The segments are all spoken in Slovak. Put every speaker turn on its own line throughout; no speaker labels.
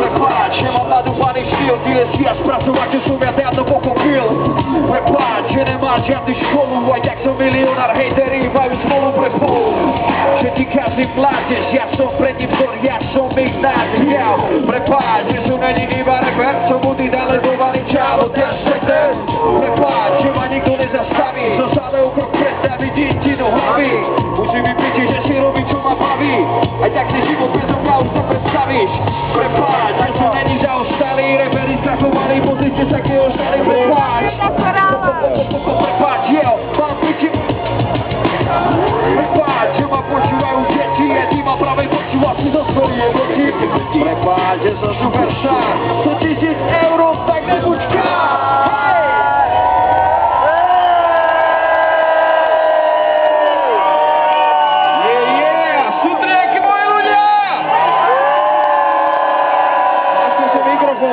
Prepáč, nemám nadúpaný štýl, ty si až pracovať, že som ja dávno pochopil. Prepáč, že nemáš žiadny školu, aj tak som milionár, hejteri majú smolu pre spolu. Že ti každý mládež, ja som pred ním vzor, ja som ich nádvial. Prepáč, že som není iba reper, som budý talentovaný čálo, ten špeter. Prepáč, že ma nikto nezastaví, som stále o krok predstaviť ti do hlavy. Musím vypíčiť, že si robí, čo ma baví, aj tak si život bez oka už to predstavíš. Prepáč, že som není zaostalý, reperi strachovaní, pozrite sa, kde ostali. Prepáč, prepáč, mám piči. Prepáč, že ma počúvajú deti, a ty ma práve počúvaš si zo svoje veci. Prepáč, že som superstar, 100 000 eur, tak nebučká.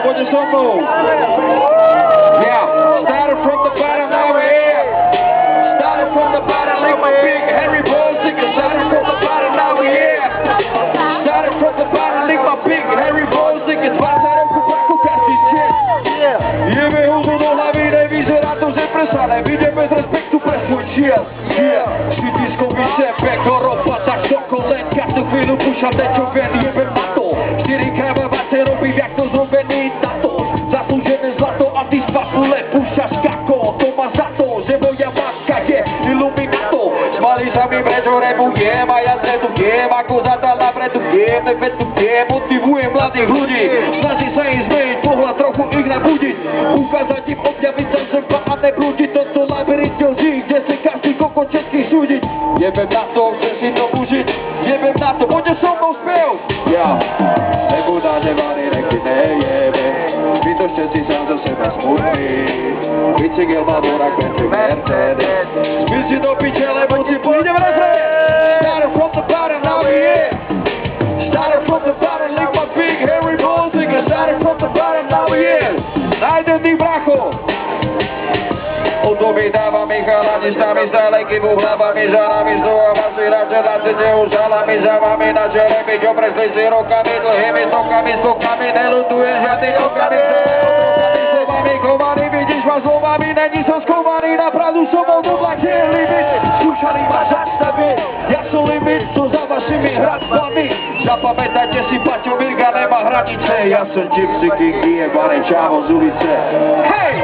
Poďte so mnou. Yeah, started from the bottom, now we're here. Started from the bottom like my big Harry Bolton. Started from the bottom, now we're here. Started from the bottom like my big Harry Bolton. Zvácarom kupaku každý čet. Jeme hubu do hlavy, nevyzerá to zepresané. Vyjde bez respektu pre svoj čiel. Švitisko mi sebe, koroba, tak do kolen. Každú chvíľu púšam niečo ven, jebem na to. 4 kravavace robím, jak to zrobený na to. Zaslúžené zlato a ty z papule púšaš kako. To má za to, že moja matka je iluminato. Smali sa mi prečo rebujem a ja sledujem, ako zadal napredujem, nevedujem, motivujem mladých ľudí. Snaží sa im zmeniť pohľad, trochu ich nabudiť. Ukázať im objaviť sa seba a neblúdiť toto labyrint lží, kde si každý koko všetkých súdiť. Jebem na to, chcem si to užiť. Jebem na to, poďte so mnou spev. Ja, nebudá nevaný, reky nejebe. Zbytočne si sám za seba smutný. Bicykel má dvorak, Bentley, Mercedes. Spí si do piče, lebo si pôjde v refrén. Started from the bottom, now we here. Started from the bottom, like my big Harry Bolton. Started from the bottom, now we here. Najdený bracho. Oto vydávame chalani, s nami stále kybu hlavami, za nami znova masy na čeláce, už halami, za vami na čele, my čo prešli si rokami, dlhými stokami, skokami, nelutujem žiadny okami, slovami chovaný, vidíš ma slovami, není som skovaný, napravdu som bol dodlačil limit, skúšali ma zastaviť, ja som limit, som za vašimi hradbami, zapamätajte si, Paťo Mirga nemá hranice, ja som Gypsy King, jebaný čávo z ulice, hej!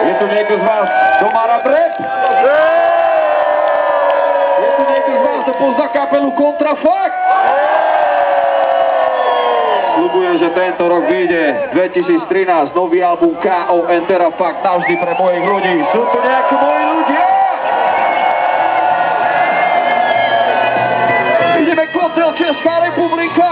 Je tu niekto z vás, kto má rád rap? Je tu niekto z vás, kto pozná kapelu Kontrafakt? Sľubujem, že tento rok vyjde 2013 nový album KON Terafakt navždy pre mojich ľudí. Sú tu nejakí moji ľudia? Ideme Kotel, Česká republika!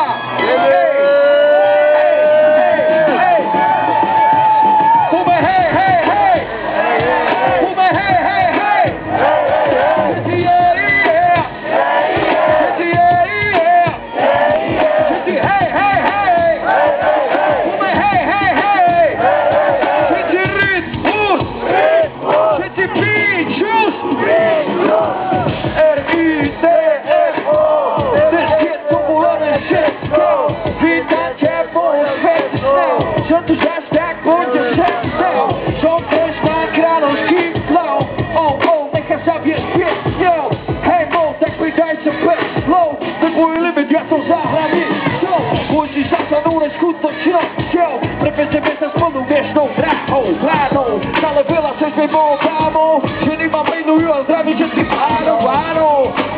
Prevezeme sa spolu dnešnou bránou, stále veľa sa zbebou kámou, ženy ma menujú a zdraví všetkým áno,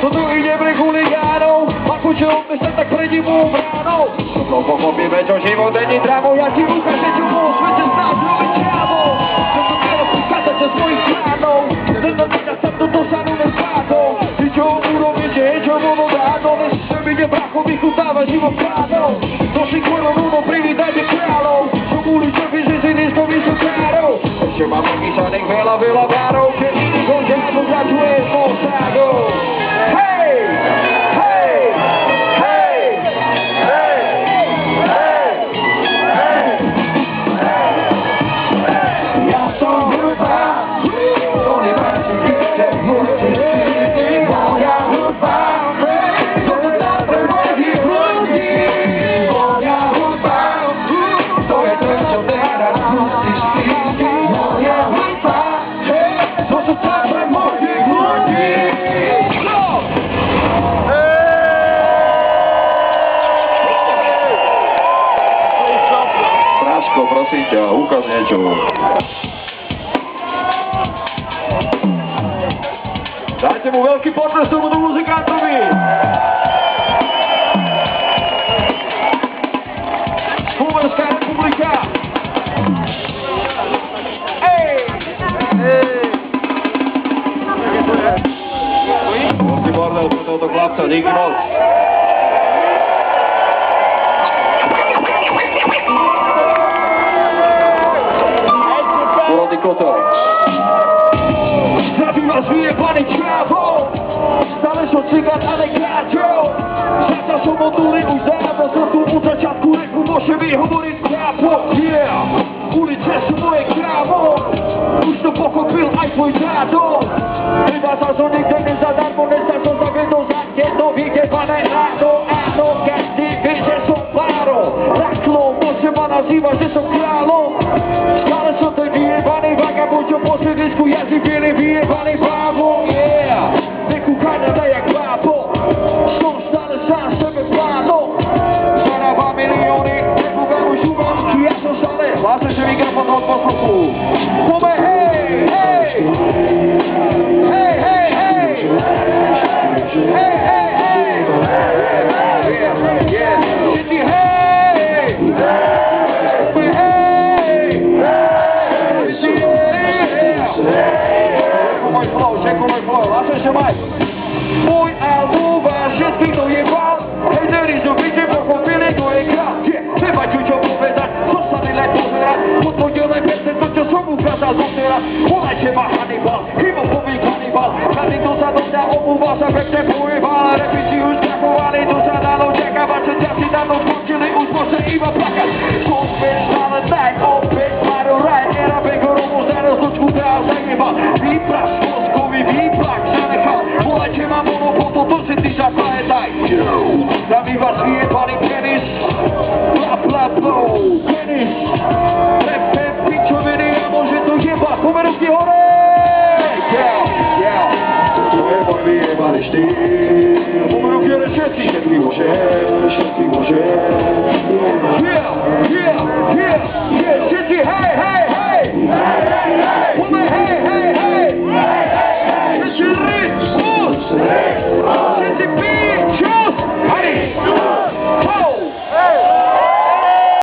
to tu ide pre chuligánov, ako čo odme sa tak pred divou bránou. Pochopíme, čo život není dramou, ja ti ukážem, čo bol svete z nás robiť čávou. Čo to malo ukázať sa svojich plánov, zrnodňa sa to dosanú nezvládnou. Ty čo urobíš, že je čo bolo dávno, než sa mi nebracho vychutáva život plánov. To si kvôľo ľudom privítajte kráľov, čo boli čo vyzvizi nízko vysokárov. Ešte mám napísaných veľa várov, keď konťáku začuje s mou strádou. Hej! Hej! Hej! Hej! Hej! Hej! Ja som hruba, to nemáš nikde, môžeš si Prosím ťa, ukáž niečo. Dajte mu veľký potlesk tomuto muzikantovi. Slovenská republika. Veľký bordel pre tohoto chlapca, díky moc. Porodný kotol. Zdravím vás vyjebaný čávo, stále som cigán a nekáčov. Zatiaľ som modulý už dávno, som tu od začiatku reku, môže mi hovoriť právo. Yeah, ulice sú moje krávo, už to pochopil aj tvoj táto. Iba sa som nikde nezadarmo, nestal som za vedou za jedno vyjebané ráno. Áno, každý vie, že som páro, raklo, môže ma nazývať, že som kráľom. Stále som ten vyjebaný vagabond, čo po sídlisku jazdí bielý vyjebaný bábo. Yeah, nekúkaj na mňa jak bábo, som stále sám sebe plánom. Zarába milióny, nekúkaj už uvážky, ja som stále hlásim, že mikrofón od posluchu. Pome, hej, hej, hej, hej, hej, hej, hej, hej, yeah, yeah, city, hej, pome, hej, čekuj môj flow, hlásim, že maj. Môj album vás všetkých dojebal, hejteri zo byte pochopili, to je král. Nebaťu čo povedať, zostali len pozerať, podvodil len percent to, čo som ukázal doteraz. Volajte ma Hannibal, hymofobný kanibal, každý, kto sa do mňa obúval, sa pekne pojebal. Repíči už zachovali, tu sa dalo čakávať, že ťa si dávno skončili, už môže iba plakať. Som späť stále tak, opäť Mario Raj, era Begorovu, za rozlučku dál zajebal. Výprav, skoskový výplak zanechal, volajte ma monopol, toto si ty zapamätaj. Zdravím vás vyjebaný penis, bla bla blow, penis, pepe, pičoviny, a môže to jebať, poďme ruky hore! Yeah, to je môj vyjebaný štýl, poďme ruky hore všetci, všetky môže, všetky môže. Yeah, všetci, hej, hej!